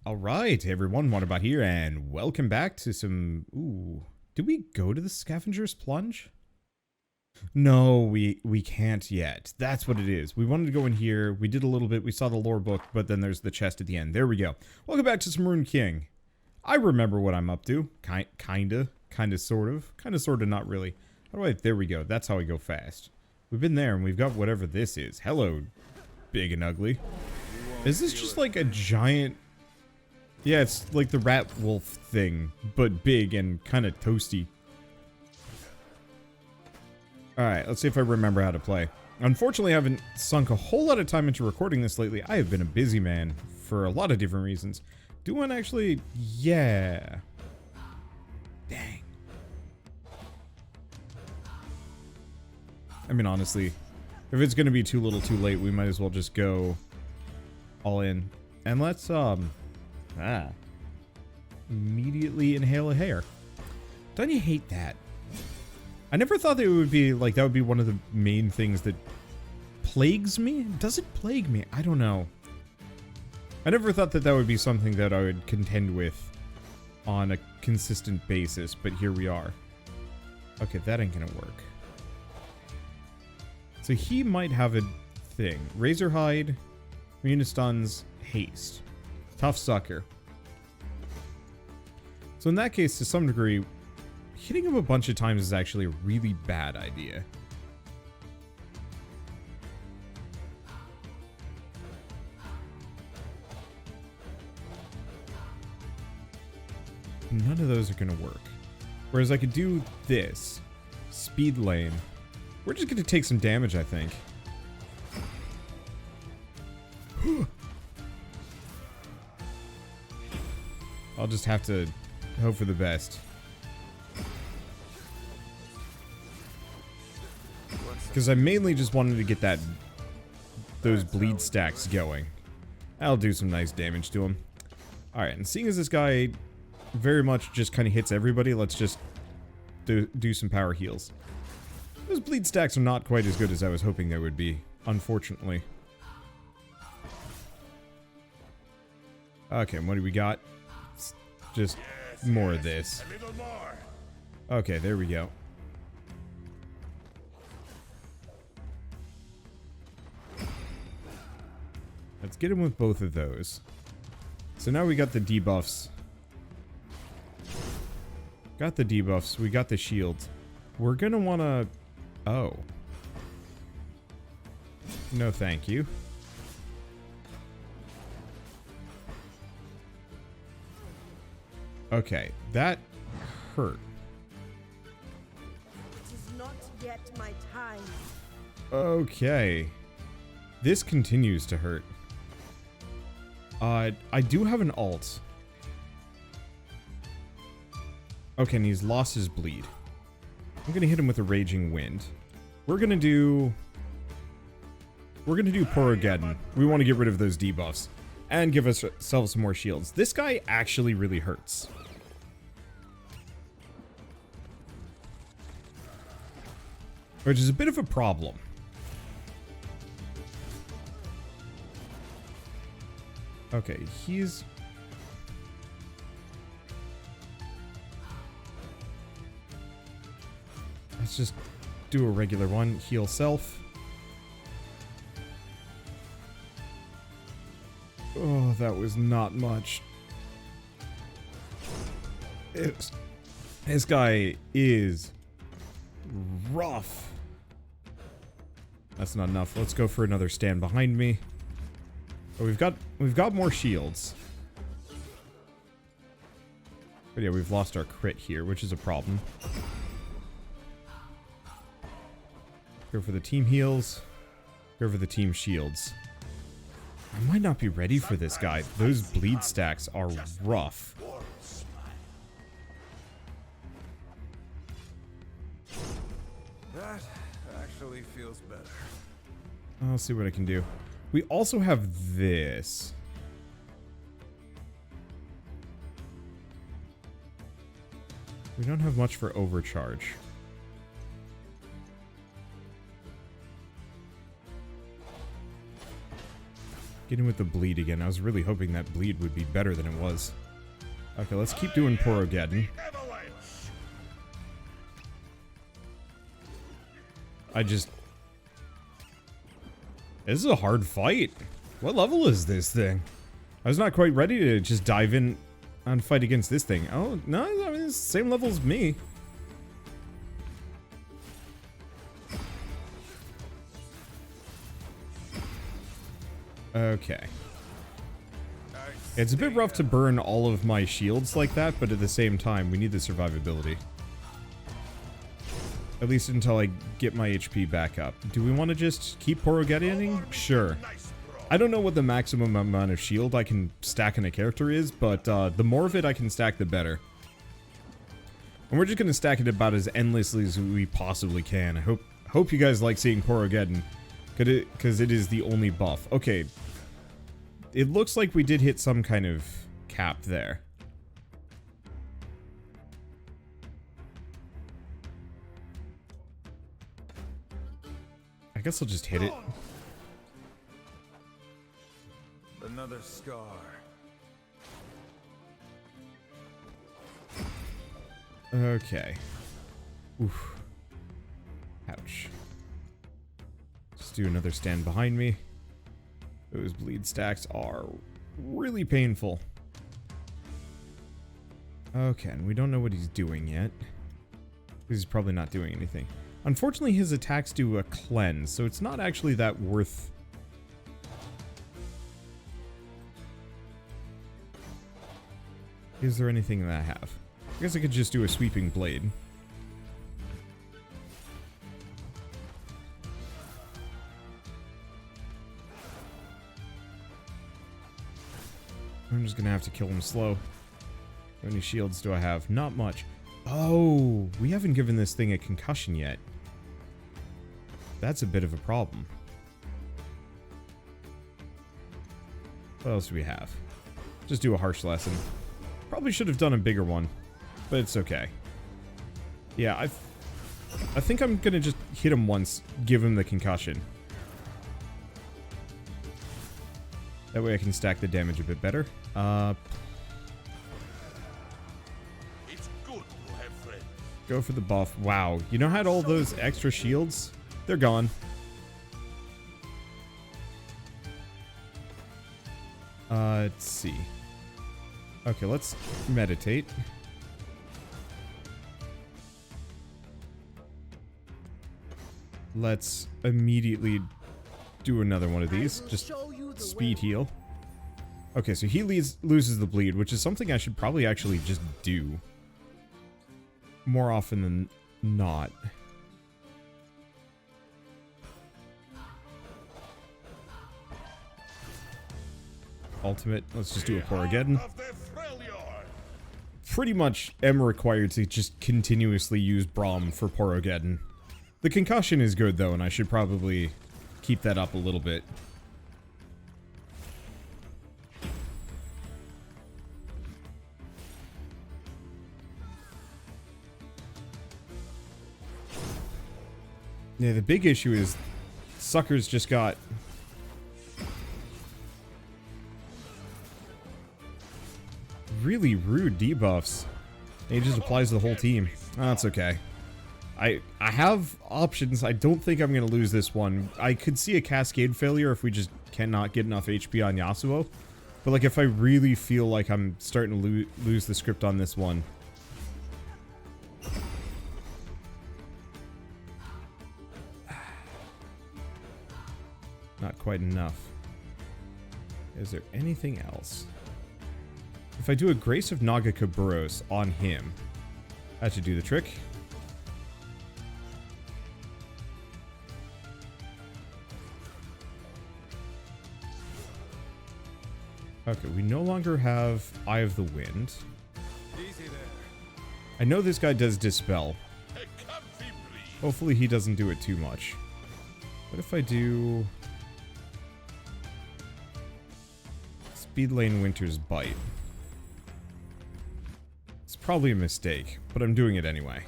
Alright, everyone, Wanderbot here, and welcome back to some... Ooh. Did we go to the Scavenger's Plunge? No, we can't yet. That's what it is. We wanted to go in here, we did a little bit, we saw the lore book, but then there's the chest at the end. There we go. Welcome back to some Rune King. I remember what I'm up to. Kinda, sorta, not really. How do I... There we go. That's how I go fast. We've been there, and we've got whatever this is. Hello, big and ugly. Is this just like a giant... Yeah, it's like the rat wolf thing, but big and kind of toasty. Alright, let's see if I remember how to play. Unfortunately, I haven't sunk a whole lot of time into recording this lately. I have been a busy man for a lot of different reasons. Do one actually... Yeah. Dang. I mean, honestly, if it's going to be too little too late, we might as well just go all in. And let's, immediately inhale a hair. Don't you hate that? I never thought that it would be, like, that would be one of the main things that plagues me? Does it plague me? I don't know. I never thought that that would be something that I would contend with on a consistent basis, but here we are. Okay, that ain't gonna work. So he might have a thing. Razor Hide, Immune Stuns, Haste. Tough sucker. So in that case, to some degree, hitting him a bunch of times is actually a really bad idea. None of those are going to work. Whereas I could do this. Speed lane. We're just going to take some damage, I think. I'll just have to hope for the best. Because I mainly just wanted to get those bleed stacks going. I'll do some nice damage to him. Alright, and seeing as this guy very much just kind of hits everybody, let's just do some power heals. Those bleed stacks are not quite as good as I was hoping they would be, unfortunately. Okay, and what do we got? Just more of this. Okay, there we go. Let's get him with both of those. So now we got the debuffs. Got the debuffs. We got the shield. We're gonna wanna... Oh. No, thank you. Okay, that hurt. It is not yet my time. Okay. This continues to hurt. I do have an ult. Okay, and he's lost his bleed. I'm gonna hit him with a Raging Wind. We're gonna do Poros. We want to get rid of those debuffs. And give ourselves some more shields. This guy actually really hurts. Which is a bit of a problem. Okay, he's... Let's just do a regular one. Heal self. Oh, that was not much. This guy is rough. That's not enough. Let's go for another stand behind me. Oh, we've got more shields. But yeah, we've lost our crit here, which is a problem. Go for the team heals. Go for the team shields. I might not be ready for this guy. Those bleed stacks are rough. That actually feels better. I'll see what I can do. We also have this. We don't have much for overcharge. Get in with the bleed again. I was really hoping that bleed would be better than it was. Okay, let's keep doing Porogeddon. This is a hard fight. What level is this thing? I was not quite ready to just dive in and fight against this thing. Oh, no, I mean, it's the same level as me. Okay. It's a bit rough to burn all of my shields like that, but at the same time, we need the survivability. At least until I get my HP back up. Do we want to just keep Porogedding? Sure. I don't know what the maximum amount of shield I can stack in a character is, but the more of it I can stack, the better. And we're just going to stack it about as endlessly as we possibly can. I hope you guys like seeing Porogeddon, because it is the only buff. Okay. It looks like we did hit some kind of cap there. I guess I'll just hit it. Another scar. Okay. Oof. Ouch. Just do another stand behind me. Those bleed stacks are really painful. Okay, and we don't know what he's doing yet. He's probably not doing anything. Unfortunately, his attacks do a cleanse, so it's not actually that worth... Is there anything that I have? I guess I could just do a sweeping blade. I'm just gonna have to kill him slow. How many shields do I have? Not much. Oh, we haven't given this thing a concussion yet. That's a bit of a problem. What else do we have? Just do a harsh lesson. Probably should have done a bigger one, but it's okay. Yeah, I think I'm gonna just hit him once, give him the concussion. That way I can stack the damage a bit better. It's good to have friends. Go for the buff. Wow, you know how I had all those extra shields? They're gone. Let's see. Okay, let's meditate. Let's immediately do another one of these. Just speed heal. Okay, so he loses the bleed, which is something I should probably actually just do more often than not. Ultimate. Let's just do a Porogeddon. Pretty much am required to just continuously use Braum for Porogeddon. The concussion is good though, and I should probably keep that up a little bit. Yeah, the big issue is suckers just got really rude debuffs. He just applies to the whole team. Oh, that's okay. I have options. I don't think I'm going to lose this one. I could see a cascade failure if we just cannot get enough HP on Yasuo. But like if I really feel like I'm starting to lose the script on this one. Not quite enough. Is there anything else? If I do a Grace of Naga Kaburos on him, that should do the trick. Okay, we no longer have Eye of the Wind. Easy there. I know this guy does Dispel. Hopefully he doesn't do it too much. What if I do... Speed Lane Winter's Bite? It's probably a mistake, but I'm doing it anyway.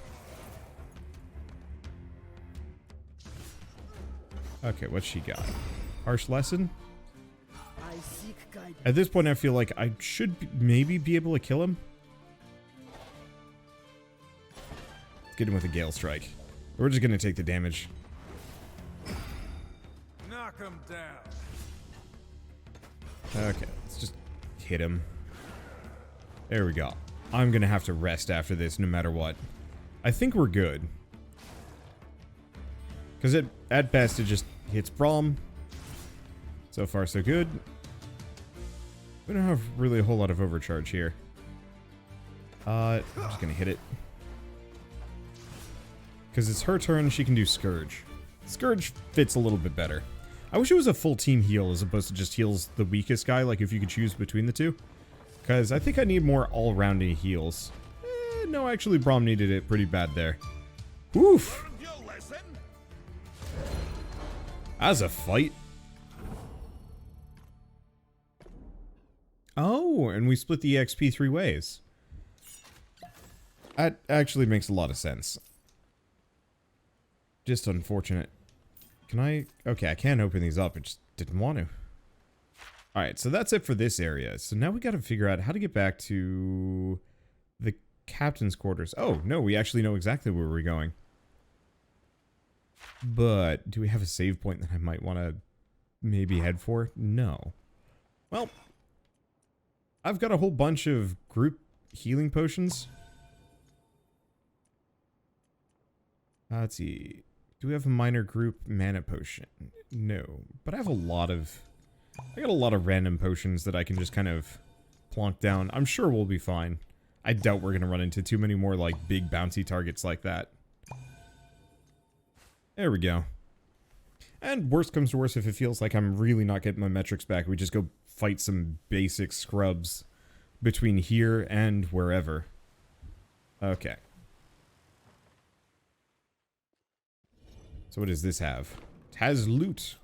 Okay, what's she got? Harsh Lesson? I seek guidance. At this point, I feel like I should maybe be able to kill him. Let's get him with a Gale Strike. We're just going to take the damage. Knock him down. Okay, let's just hit him. There we go. I'm going to have to rest after this no matter what. I think we're good. Because at best, it just hits Braum. So far, so good. We don't have really a whole lot of overcharge here. I'm just going to hit it. Because it's her turn, she can do Scourge. Scourge fits a little bit better. I wish it was a full team heal as opposed to just heals the weakest guy, like if you could choose between the two. Because I think I need more all-rounding heals. No, actually, Braum needed it pretty bad there. Oof! As a fight. Oh, and we split the EXP 3 ways. That actually makes a lot of sense. Just unfortunate. Can I? Okay, I can open these up. I just didn't want to. Alright, so that's it for this area. So now we got to figure out how to get back to the captain's quarters. Oh, no, we actually know exactly where we're going. But do we have a save point that I might want to maybe head for? No. Well, I've got a whole bunch of group healing potions. Let's see. Do we have a minor group mana potion? No. But I have a lot of... I got a lot of random potions that I can just kind of plonk down. I'm sure we'll be fine. I doubt we're going to run into too many more, like, big bouncy targets like that. There we go. And worst comes to worst, if it feels like I'm really not getting my metrics back, we just go fight some basic scrubs between here and wherever. Okay. So what does this have? It has loot.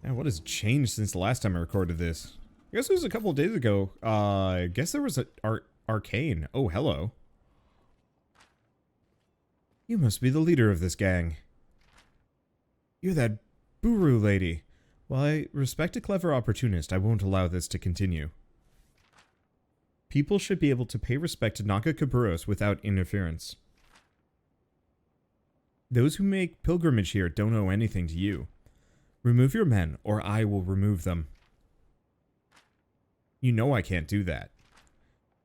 Man, what has changed since the last time I recorded this? I guess it was a couple of days ago. I guess there was an arcane. Oh, hello. You must be the leader of this gang. You're that Buru lady. While I respect a clever opportunist, I won't allow this to continue. People should be able to pay respect to Naga Kaburos without interference. Those who make pilgrimage here don't owe anything to you. Remove your men, or I will remove them. You know I can't do that.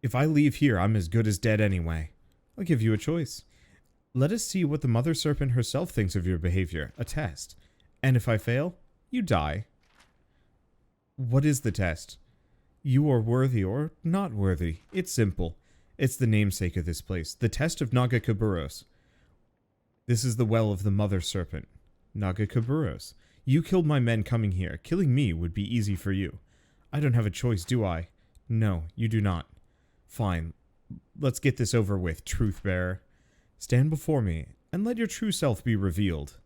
If I leave here, I'm as good as dead anyway. I'll give you a choice. Let us see what the Mother Serpent herself thinks of your behavior, a test. And if I fail, you die. What is the test? You are worthy or not worthy. It's simple. It's the namesake of this place, the test of Naga Kaburos. This is the well of the Mother Serpent. Naga Kaburos. You killed my men coming here. Killing me would be easy for you. I don't have a choice, do I? No, you do not. Fine. Let's get this over with, Truth Bearer. Stand before me, and let your true self be revealed.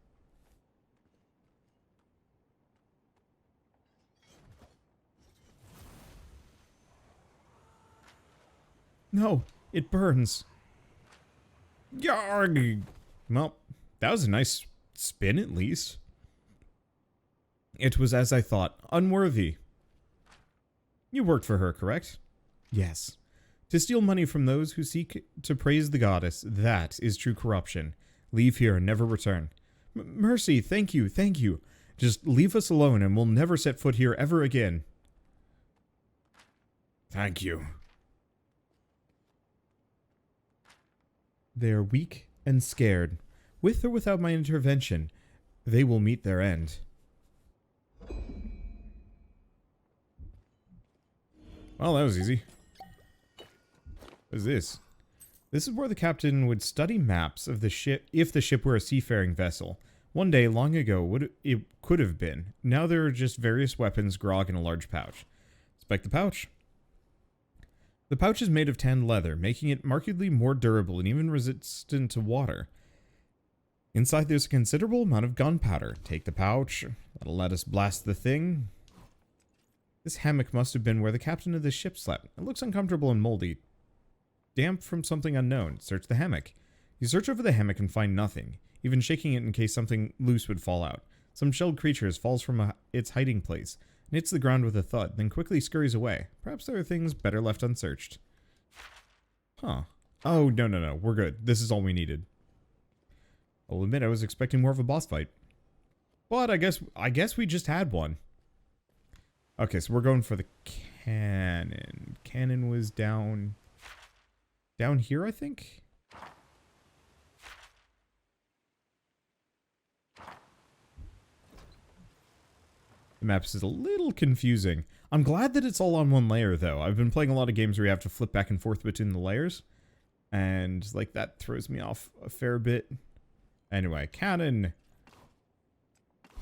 No, it burns. Yarg! Well, that was a nice spin at least. It was as I thought, unworthy. You worked for her, correct? Yes. To steal money from those who seek to praise the goddess, that is true corruption. Leave here and never return. Mercy, thank you, thank you. Just leave us alone and we'll never set foot here ever again. Thank you. They are weak and scared. With or without my intervention, they will meet their end. Well, that was easy. What is this? This is where the captain would study maps of the ship if the ship were a seafaring vessel. One day, long ago, it could have been. Now there are just various weapons, grog, and a large pouch. Inspect the pouch. The pouch is made of tanned leather, making it markedly more durable and even resistant to water. Inside there's a considerable amount of gunpowder. Take the pouch. That'll let us blast the thing. This hammock must have been where the captain of the ship slept. It looks uncomfortable and moldy. Damp from something unknown. Search the hammock. You search over the hammock and find nothing, even shaking it in case something loose would fall out. Some shelled creatures falls from its hiding place and hits the ground with a thud, then quickly scurries away. Perhaps there are things better left unsearched. Huh. Oh, no. We're good. This is all we needed. I'll admit I was expecting more of a boss fight. But I guess we just had one. Okay, so we're going for the cannon. Cannon was down here, I think. The map is a little confusing. I'm glad that it's all on one layer, though. I've been playing a lot of games where you have to flip back and forth between the layers. And, like, that throws me off a fair bit. Anyway, cannon.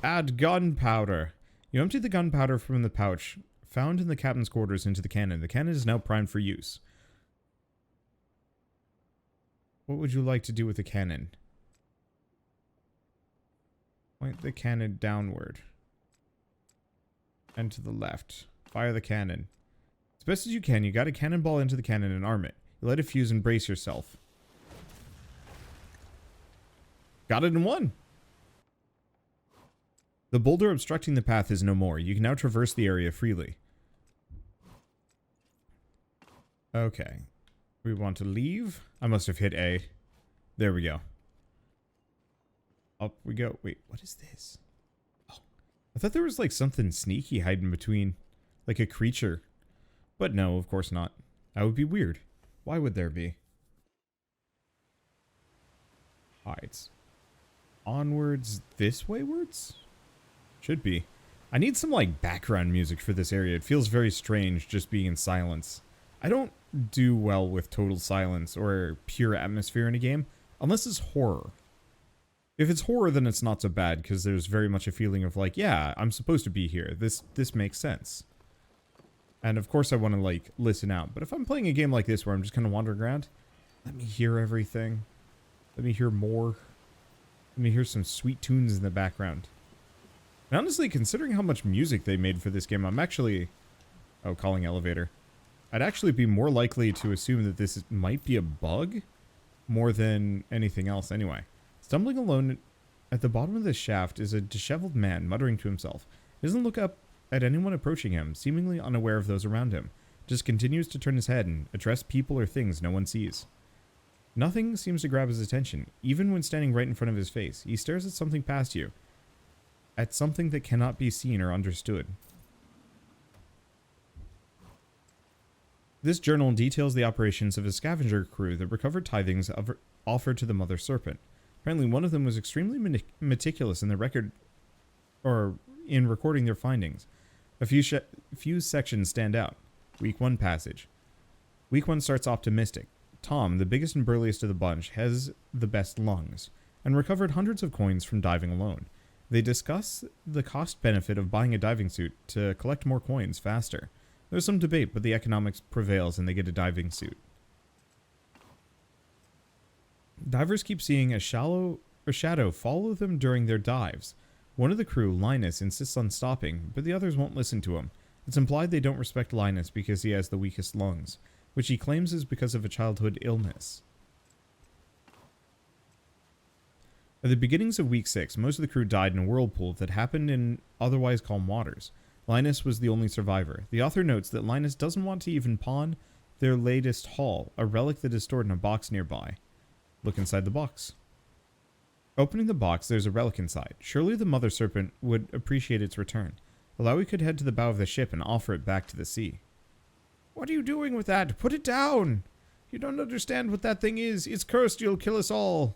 Add gunpowder. You empty the gunpowder from the pouch found in the captain's quarters into the cannon. The cannon is now primed for use. What would you like to do with the cannon? Point the cannon downward. And to the left. Fire the cannon. As best as you can, you got a cannonball into the cannon and arm it. You let it fuse and brace yourself. Got it in one! The boulder obstructing the path is no more. You can now traverse the area freely. Okay. We want to leave. I must have hit A. There we go. Up we go. Wait, what is this? Oh, I thought there was like something sneaky hiding between, like a creature. But no, of course not. That would be weird. Why would there be? Alright. Onwards this waywards? Should be. I need some like background music for this area. It feels very strange just being in silence. I don't do well with total silence or pure atmosphere in a game, unless it's horror. If it's horror, then it's not so bad, because there's very much a feeling of like, yeah, I'm supposed to be here. This makes sense. And of course I want to like listen out. But if I'm playing a game like this where I'm just kind of wandering around, let me hear everything. Let me hear more. Let me hear some sweet tunes in the background. And honestly, considering how much music they made for this game, I'm actually... Oh, calling elevator. I'd actually be more likely to assume that this might be a bug more than anything else anyway. Stumbling alone at the bottom of this shaft is a disheveled man muttering to himself. He doesn't look up at anyone approaching him, seemingly unaware of those around him. Just continues to turn his head and address people or things no one sees. Nothing seems to grab his attention, even when standing right in front of his face. He stares at something past you. At something that cannot be seen or understood. This journal details the operations of a scavenger crew that recovered tithings offered to the Mother Serpent. Apparently one of them was extremely meticulous in the record, or in recording their findings. A few sections stand out. Week 1 passage. Week 1 starts optimistic. Tom, the biggest and burliest of the bunch, has the best lungs, and recovered hundreds of coins from diving alone. They discuss the cost-benefit of buying a diving suit to collect more coins faster. There's some debate, but the economics prevails and they get a diving suit. Divers keep seeing a shadow follow them during their dives. One of the crew, Linus, insists on stopping, but the others won't listen to him. It's implied they don't respect Linus because he has the weakest lungs, which he claims is because of a childhood illness. At the beginnings of week 6, most of the crew died in a whirlpool that happened in otherwise calm waters. Linus was the only survivor. The author notes that Linus doesn't want to even pawn their latest haul, a relic that is stored in a box nearby. Look inside the box. Opening the box, there's a relic inside. Surely the Mother Serpent would appreciate its return. Alawi could head to the bow of the ship and offer it back to the sea. What are you doing with that? Put it down! You don't understand what that thing is. It's cursed. You'll kill us all.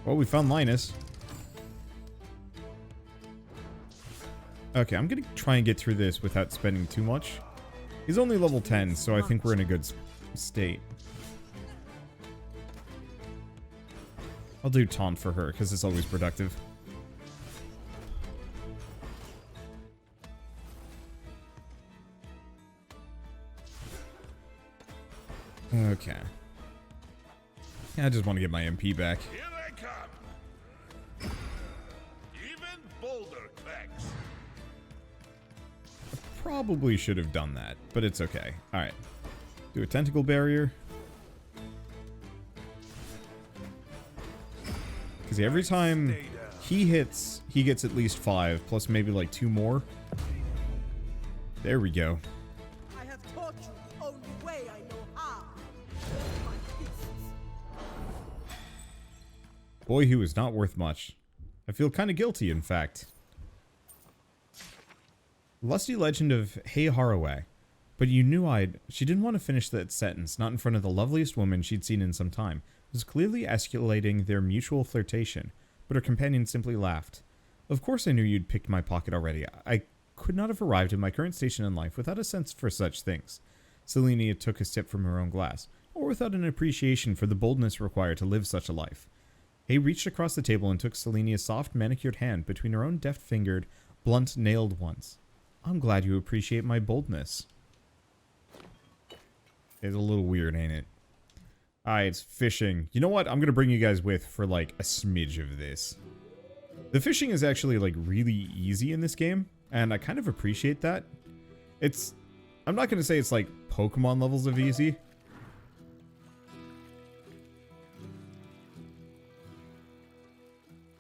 Well, we found Linus. Okay, I'm gonna try and get through this without spending too much. He's only level 10, so I think we're in a good state. I'll do taunt for her, because it's always productive. Okay. I just want to get my MP back. Here they come. Even boulder cracks. Probably should have done that, but it's okay. Alright. Do a tentacle barrier. Because every time he hits, he gets at least 5, plus maybe like 2 more. There we go. I have taught you the only way I know how. My beasts. Boy, he was not worth much. I feel kind of guilty, in fact. Lusty legend of Hey Haraway. But you knew she didn't want to finish that sentence, not in front of the loveliest woman she'd seen in some time. It was clearly escalating their mutual flirtation, but her companion simply laughed. Of course I knew you'd picked my pocket already. I could not have arrived at my current station in life without a sense for such things. Selenia took a sip from her own glass, or without an appreciation for the boldness required to live such a life. Hay reached across the table and took Selenia's soft, manicured hand between her own deft-fingered, blunt-nailed ones. I'm glad you appreciate my boldness. It's a little weird, ain't it? Alright, it's fishing. You know what? I'm going to bring you guys with for, like, a smidge of this. The fishing is actually, like, really easy in this game, and I kind of appreciate that. It's... I'm not going to say it's, like, Pokemon levels of easy.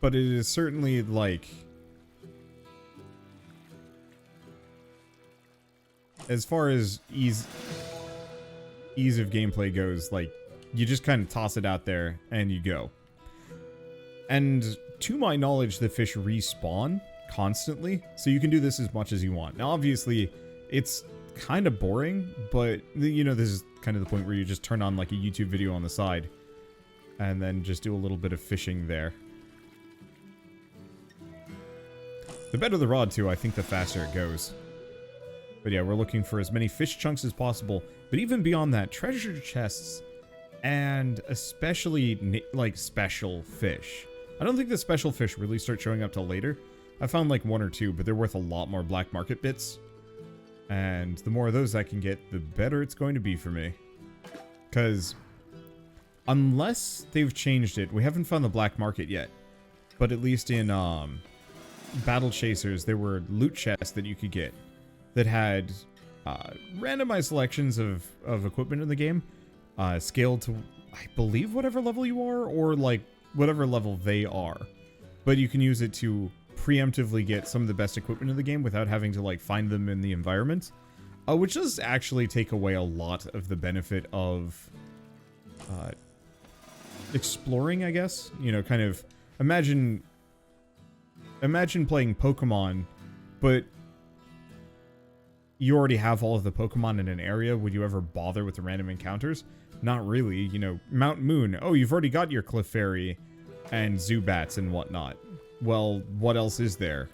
But it is certainly, like... as far as ease of gameplay goes, like, you just kind of toss it out there and you go. And to my knowledge, the fish respawn constantly, so you can do this as much as you want. Now, obviously, it's kind of boring, but, you know, this is kind of the point where you just turn on, like, a YouTube video on the side and then just do a little bit of fishing there. The better the rod, too, I think the faster it goes. But yeah, we're looking for as many fish chunks as possible. But even beyond that, treasure chests and especially, like, special fish. I don't think the special fish really start showing up till later. I found, like, 1 or 2, but they're worth a lot more black market bits. And the more of those I can get, the better it's going to be for me. Because unless they've changed it, we haven't found the black market yet. But at least in Battle Chasers, there were loot chests that you could get that had randomized selections of equipment in the game, scaled to, I believe, whatever level you are, or like whatever level they are. But you can use it to preemptively get some of the best equipment in the game without having to like find them in the environment, which does actually take away a lot of the benefit of exploring, I guess. You know, kind of imagine playing Pokemon, but you already have all of the Pokemon in an area. Would you ever bother with the random encounters? Not really. You know, Mount Moon. Oh, you've already got your Clefairy and Zubats and whatnot. Well, what else is there?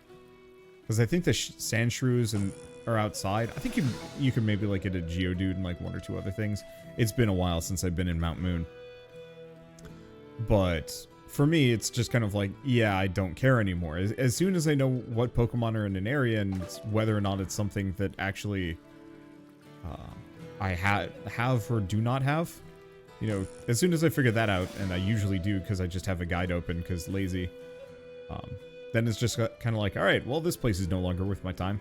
Because I think the Sandshrews are outside. I think you can maybe like get a Geodude and like 1 or 2 other things. It's been a while since I've been in Mount Moon. But for me, it's just kind of like, yeah, I don't care anymore. As soon as I know what Pokemon are in an area and whether or not it's something that actually I have or do not have, you know, as soon as I figure that out, and I usually do because I just have a guide open because lazy, then it's just kind of like, all right, well, this place is no longer worth my time.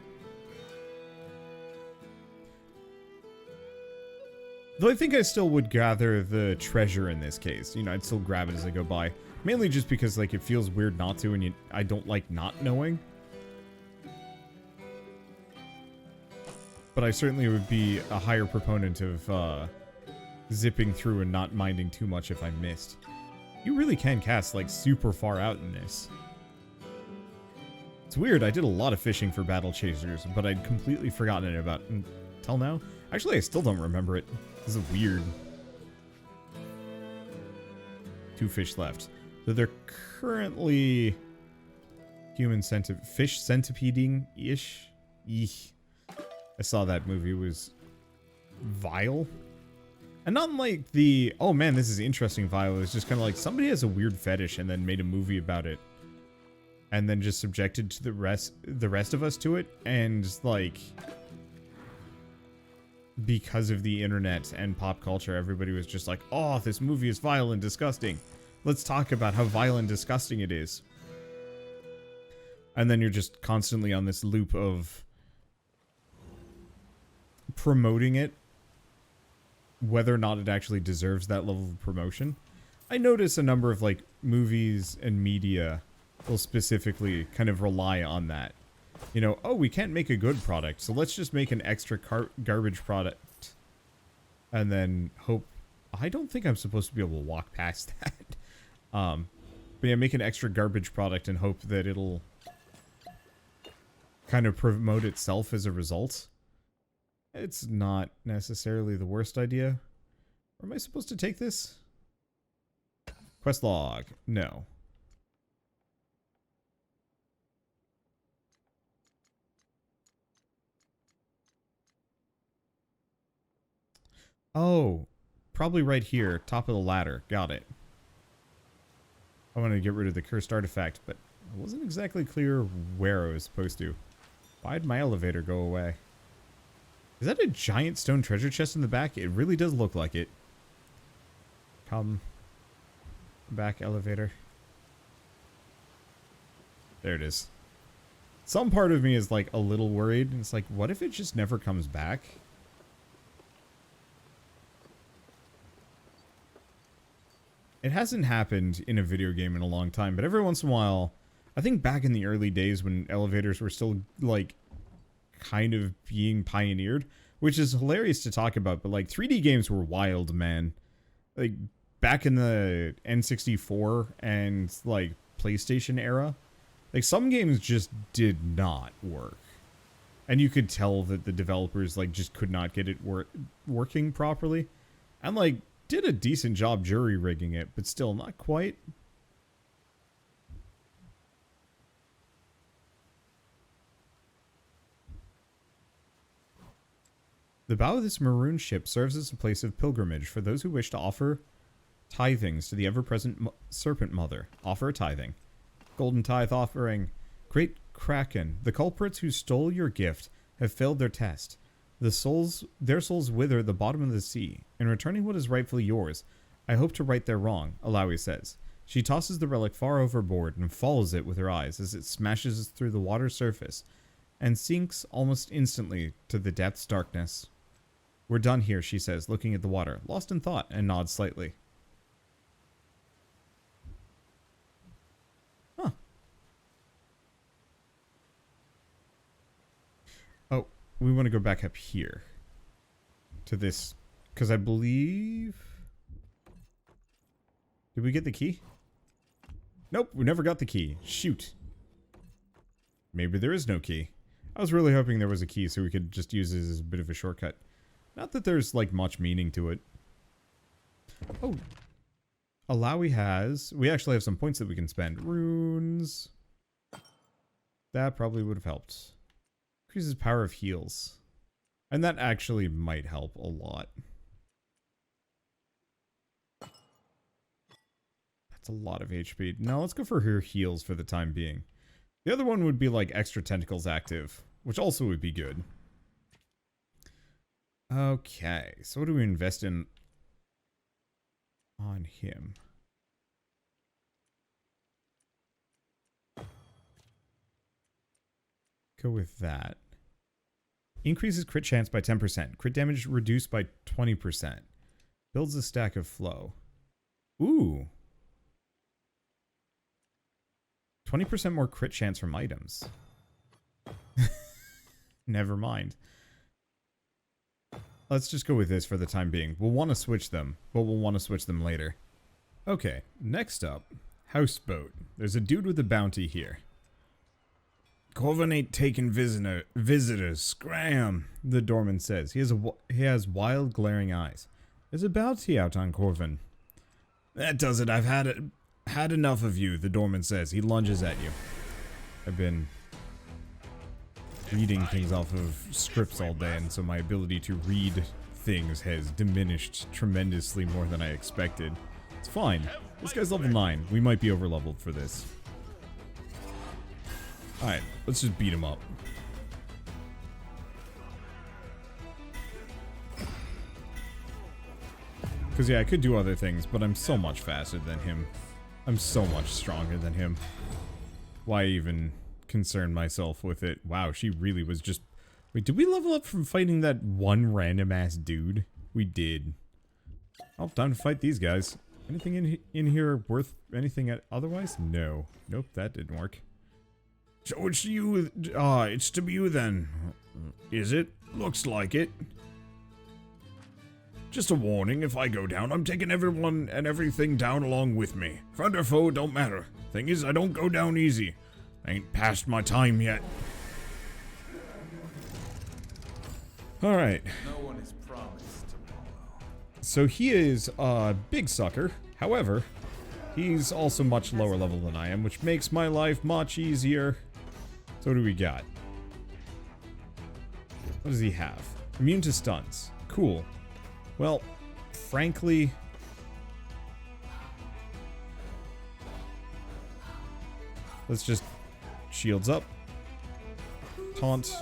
Though I think I still would gather the treasure in this case. You know, I'd still grab it as I go by. Mainly just because, like, it feels weird not to, and I don't like not knowing. But I certainly would be a higher proponent of zipping through and not minding too much if I missed. You really can cast, like, super far out in this. It's weird, I did a lot of fishing for Battle Chasers, but I'd completely forgotten it about until now. Actually, I still don't remember it. This is weird. 2 fish left. So they're currently fish centipeding-ish. Eek. I saw that movie. It was vile. And not like the, oh man, this is interesting vile. It's just kind of like somebody has a weird fetish and then made a movie about it. And then just subjected to the rest of us to it. And like, because of the internet and pop culture, everybody was just like, oh, this movie is vile and disgusting. Let's talk about how vile and disgusting it is. And then you're just constantly on this loop of promoting it, whether or not it actually deserves that level of promotion. I notice a number of like movies and media will specifically kind of rely on that. You know, oh, we can't make a good product, so let's just make an extra garbage product. And then hope... I don't think I'm supposed to be able to walk past that. But yeah, make an extra garbage product and hope that it'll kind of promote itself as a result. It's not necessarily the worst idea. Or am I supposed to take this? Quest log. No. Oh, probably right here, top of the ladder. Got it. I wanted to get rid of the cursed artifact, but I wasn't exactly clear where I was supposed to. Why'd my elevator go away? Is that a giant stone treasure chest in the back? It really does look like it. Come back, elevator. There it is. Some part of me is like a little worried. It's like, what if it just never comes back? It hasn't happened in a video game in a long time, but every once in a while, I think back in the early days when elevators were still like kind of being pioneered, which is hilarious to talk about, but like 3D games were wild, man. Like back in the N64 and like PlayStation era, like some games just did not work. And you could tell that the developers like just could not get it working properly. And like did a decent job jury rigging it, but still not quite. The bow of this maroon ship serves as a place of pilgrimage for those who wish to offer tithings to the ever-present serpent mother. Offer a tithing. Golden tithe offering. Great Kraken, the culprits who stole your gift have failed their test. Their souls wither at the bottom of the sea. In returning what is rightfully yours, I hope to right their wrong, Alawi says. She tosses the relic far overboard and follows it with her eyes as it smashes through the water's surface and sinks almost instantly to the depth's darkness. We're done here, she says, looking at the water, lost in thought, and nods slightly. Huh. Oh, we want to go back up here to this, because I believe... Did we get the key? Nope, we never got the key. Shoot. Maybe there is no key. I was really hoping there was a key so we could just use it as a bit of a shortcut. Not that there's, like, much meaning to it. Oh. Alawi has... We actually have some points that we can spend. Runes. That probably would have helped. Increases power of heals. And that actually might help a lot. That's a lot of HP. Now let's go for her heals for the time being. The other one would be, like, extra tentacles active, which also would be good. Okay, so what do we invest in on him? Go with that. Increases crit chance by 10%. Crit damage reduced by 20%. Builds a stack of flow. Ooh. 20% more crit chance from items. Never mind. Let's just go with this for the time being. We'll want to switch them, but we'll want to switch them later. Okay, next up, houseboat. There's a dude with a bounty here. Corvin ain't taking visitors. Scram, the doorman says. He has wild, glaring eyes. There's a bounty out on Corvin. That does it. I've had enough of you, the doorman says. He lunges at you. I've been reading things off of scripts all day, and so my ability to read things has diminished tremendously more than I expected. It's fine. This guy's level 9. We might be over-leveled for this. Alright, let's just beat him up. Because, yeah, I could do other things, but I'm so much faster than him. I'm so much stronger than him. Why even concern myself with it? Wow, she really was just... Wait, did we level up from fighting that one random-ass dude? We did. Oh, time to fight these guys. Anything in here worth anything otherwise? No. Nope, that didn't work. So it's you, it's to be you then. Is it? Looks like it. Just a warning, if I go down, I'm taking everyone and everything down along with me. Friend or foe, don't matter. Thing is, I don't go down easy. I ain't past my time yet. Alright. No one is promised tomorrow. So he is a big sucker. However, he's also much lower level than I am, which makes my life much easier. So what do we got? What does he have? Immune to stuns. Cool. Well, frankly... let's just... shields up. Taunt.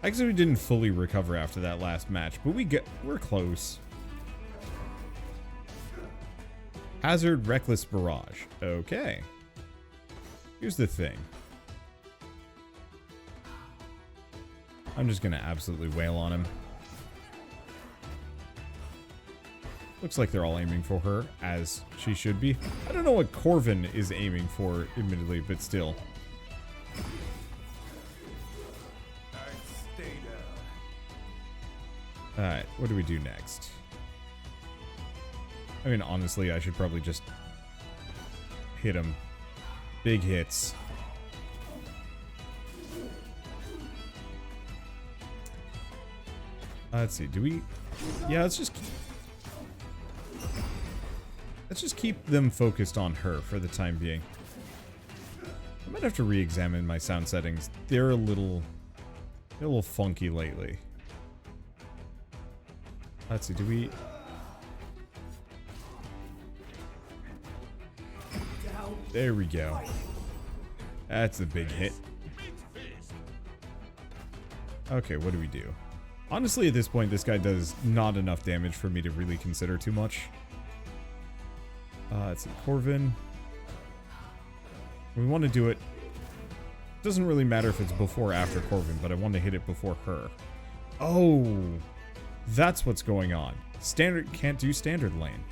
Actually, we didn't fully recover after that last match, but we're close. Hazard, Reckless Barrage. Okay. Here's the thing. I'm just gonna absolutely wail on him. Looks like they're all aiming for her, as she should be. I don't know what Corvin is aiming for, admittedly, but still. Stay down. Alright, what do we do next? I mean, honestly, I should probably just hit him. Big hits. Let's see, do we... yeah, let's just keep them focused on her for the time being. I might have to re-examine my sound settings. They're a little funky lately. Let's see, do we... there we go. That's a big hit. Okay, what do we do? Honestly, at this point, this guy does not enough damage for me to really consider too much. Let's see, Corvin. We want to do it. Doesn't really matter if it's before or after Corvin, but I want to hit it before her. Oh, that's what's going on. Standard can't do standard lane.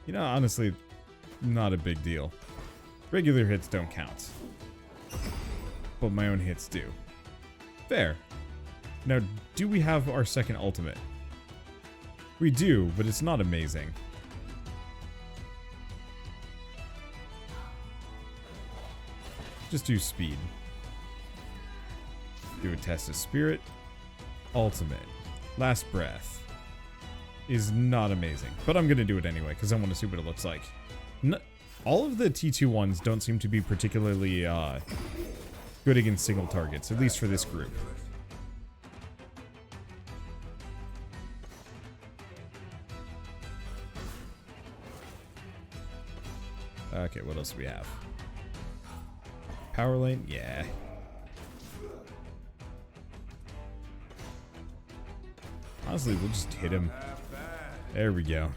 You know, honestly, not a big deal. Regular hits don't count. But my own hits do. Fair. Now, do we have our second ultimate? We do, but it's not amazing. Just do speed. Do a test of spirit. Ultimate. Last breath. Is not amazing. But I'm going to do it anyway, because I want to see what it looks like. All of the T2 ones don't seem to be particularly good against single targets, at least for this group. Okay, what else do we have? Power lane? Yeah. Honestly, we'll just hit him. There we go.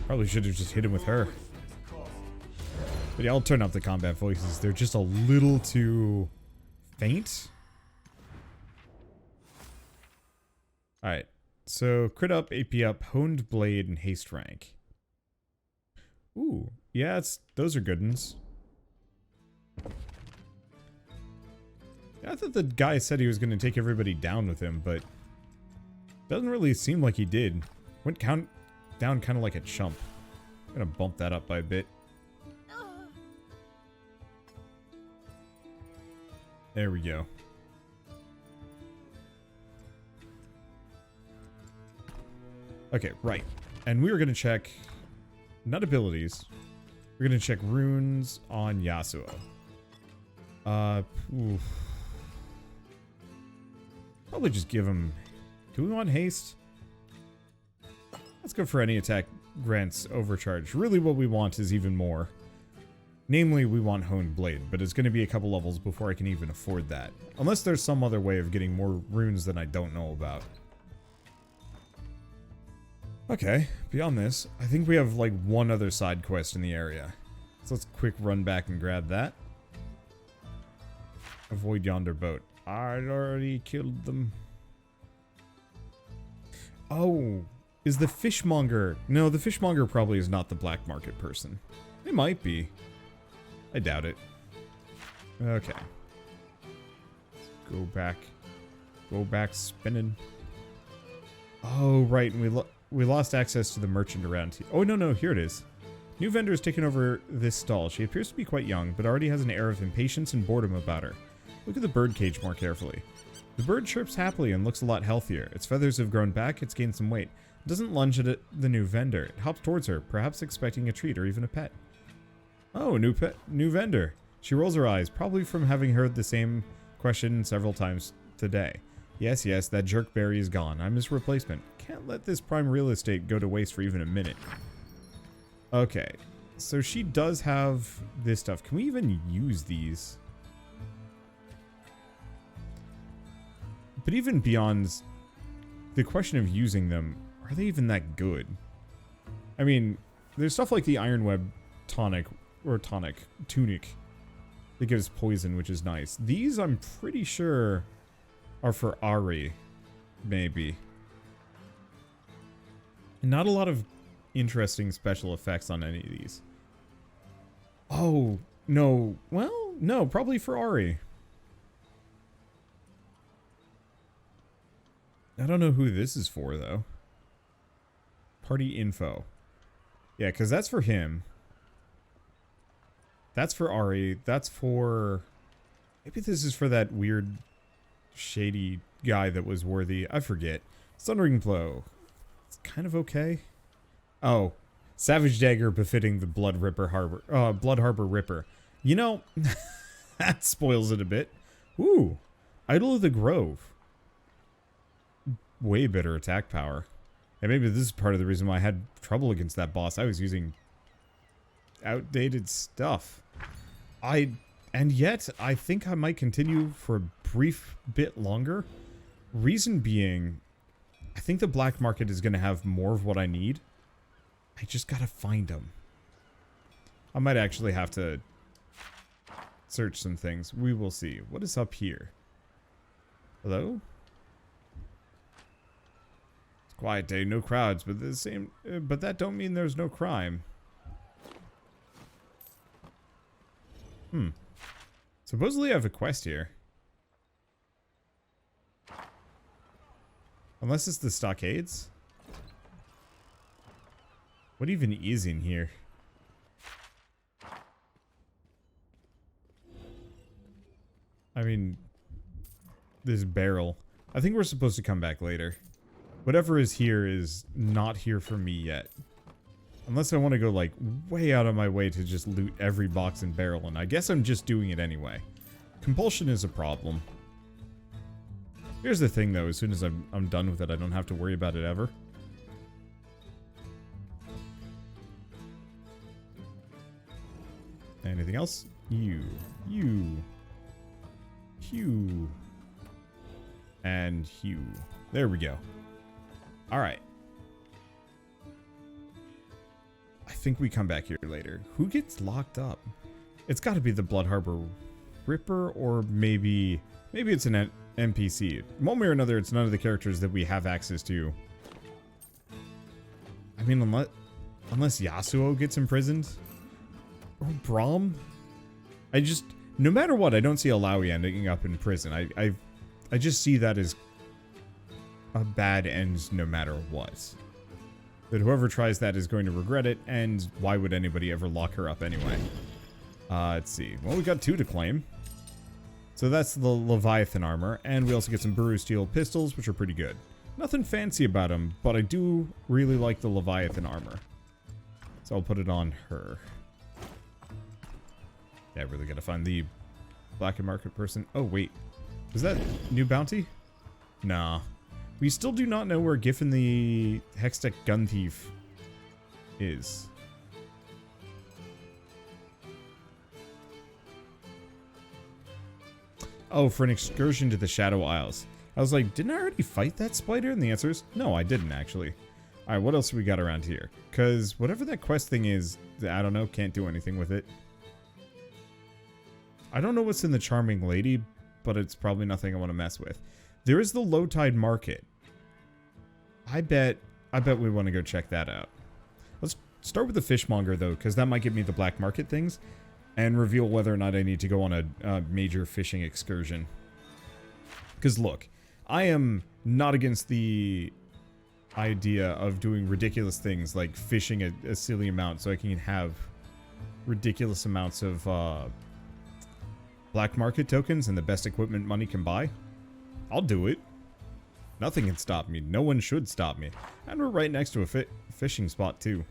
Probably should have just hit him with her. But yeah, I'll turn up the combat voices. They're just a little too faint. Alright. So, crit up, AP up, honed blade, and haste rank. Ooh. Yeah, those are good ones. Yeah, I thought the guy said he was going to take everybody down with him, but doesn't really seem like he did. Went down kind of like a chump. I'm going to bump that up by a bit. There we go. Okay, right. And we were going to check... not abilities. We're going to check runes on Yasuo. Oof. Probably just give him... do we want haste? Let's go for any attack grants overcharge. Really what we want is even more. Namely, we want honed blade, but it's going to be a couple levels before I can even afford that. Unless there's some other way of getting more runes that I don't know about. Okay, beyond this, I think we have like one other side quest in the area. So let's quick run back and grab that. Avoid yonder boat. I'd already killed them. Oh, is the fishmonger... No, the fishmonger probably is not the black market person. It might be. I doubt it. Okay. Go back. Go back spinning. Oh, right. And we lost access to the merchant around here. Oh, no, here it is. New vendor has taken over this stall. She appears to be quite young, but already has an air of impatience and boredom about her. Look at the bird cage more carefully. The bird chirps happily and looks a lot healthier. Its feathers have grown back, it's gained some weight. It doesn't lunge at the new vendor. It hops towards her, perhaps expecting a treat or even a pet. Oh, new vendor. She rolls her eyes, probably from having heard the same question several times today. Yes, that jerkberry is gone. I'm his replacement. Can't let this prime real estate go to waste for even a minute. Okay, so she does have this stuff. Can we even use these? But even beyond the question of using them, are they even that good? I mean, there's stuff like the Iron Web tunic that gives poison, which is nice. These, I'm pretty sure, are for Ari, maybe. And not a lot of interesting special effects on any of these. Oh, no. Well, no, probably for Ari. I don't know who this is for, though. Party info. Yeah, because that's for him. That's for Ari. That's for... Maybe this is for that weird, shady guy that was worthy. I forget. Sundering Blow. It's kind of okay. Oh. Savage Dagger befitting the Blood Harbor Ripper. You know, that spoils it a bit. Ooh. Idol of the Grove. Way better attack power. And maybe this is part of the reason why I had trouble against that boss. I was using outdated stuff. And yet, I think I might continue for a brief bit longer. Reason being, I think the black market is going to have more of what I need. I just gotta find them. I might actually have to search some things. We will see. What is up here? Hello? Quiet day, no crowds, but but that don't mean there's no crime. Supposedly I have a quest here. Unless it's the stockades? What even is in here? I mean, this barrel. I think we're supposed to come back later. Whatever is here is not here for me yet. Unless I want to go, like, way out of my way to just loot every box and barrel, and I guess I'm just doing it anyway. Compulsion is a problem. Here's the thing, though. As soon as I'm done with it, I don't have to worry about it ever. Anything else? You. Hugh. And Hugh. There we go. Alright. I think we come back here later. Who gets locked up? It's got to be the Blood Harbor Ripper, or maybe it's an NPC. One way or another, it's none of the characters that we have access to. I mean, unless Yasuo gets imprisoned. Or Braum. No matter what, I don't see Alawi ending up in prison. I just see that as a bad end no matter what. That whoever tries that is going to regret it, and why would anybody ever lock her up anyway? Let's see. Well, we got 2 to claim. So that's the Leviathan armor, and we also get some Buru Steel pistols, which are pretty good. Nothing fancy about them, but I do really like the Leviathan armor. So I'll put it on her. Yeah, I really gotta find the black market person. Oh, wait. Was that new bounty? Nah. We still do not know where Giffen the Hextech Gun Thief is. Oh, for an excursion to the Shadow Isles. I was like, didn't I already fight that spider? And the answer is, no, I didn't actually. Alright, what else do we got around here? Because whatever that quest thing is, I don't know, can't do anything with it. I don't know what's in the Charming Lady, but it's probably nothing I want to mess with. There is the Low Tide Market. I bet we want to go check that out. Let's start with the fishmonger, though, because that might give me the black market things and reveal whether or not I need to go on a major fishing excursion. Because, look, I am not against the idea of doing ridiculous things like fishing a silly amount so I can have ridiculous amounts of black market tokens and the best equipment money can buy. I'll do it. Nothing can stop me. No one should stop me. And we're right next to a fishing spot, too.